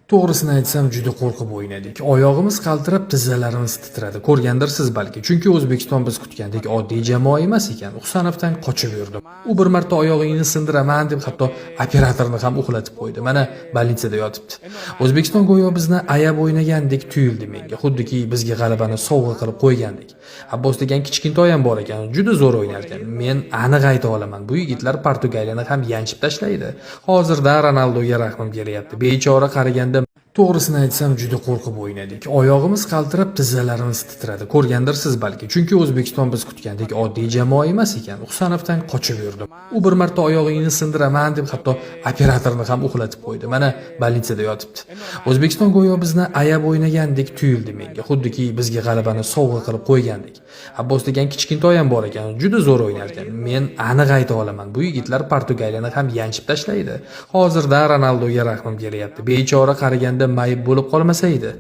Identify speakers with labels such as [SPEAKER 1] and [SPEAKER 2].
[SPEAKER 1] To'g'risini aytsam juda qo'rqib o'ynadik. Oyog'imiz qaltirab, tizzalarimiz titradi. Ko'rgandirsiz balki, chunki O'zbekiston biz kutgandek oddiy jamoa emas ekan. Husanovdan qochib yurdim. U bir marta oyog'ingni sindiraman deb hatto operatorni ham uxlatib qo'ydi. Mana bolnitsada yotibdi. O'zbekiston go'yo bizni ayab o'ynagandek tuyuldi menga, xuddiki bizga g'alabani sovg'a qilib qo'ygandek. Abbos degan kichkintoy ham bor ekan, juda zo'r o'ynar ekan. Men aniq ayta olaman, bu yigitlar Portugaliyani ham yanchib tashlaydi. Hozirda Ronaldoga rahmim kelyapti. Bechora qaraganda to'g'risini aytsam juda qo'rqib o'ynadik. Oyog'imiz qaltirab, tizzalarimiz titradi. Ko'rgandirsiz balki, chunki O'zbekiston biz kutgandek oddiy jamoa emas ekan. Husanovdan qochib yurdim. U bir marta oyog'ingni sindiraman deb hatto operatorni ham uxlatib qo'ydi. Mana bolnitsada yotibdi. O'zbekiston go'yo bizni ayab o'ynagandek tuyuldi menga, xuddiki bizga g'alabani sovg'a qilib qo'ygandek. Abbos degan kichkintoy ham bor ekan, juda zo'r o'ynar ekan. Men aniq ayta olaman, bu yigitlar Portugaliyani ham yanchib tashlaydi. Hozirda Ronaldoga rahmim kelyapti. Bechora qaraganda mayib bo'lib qolmasa edi.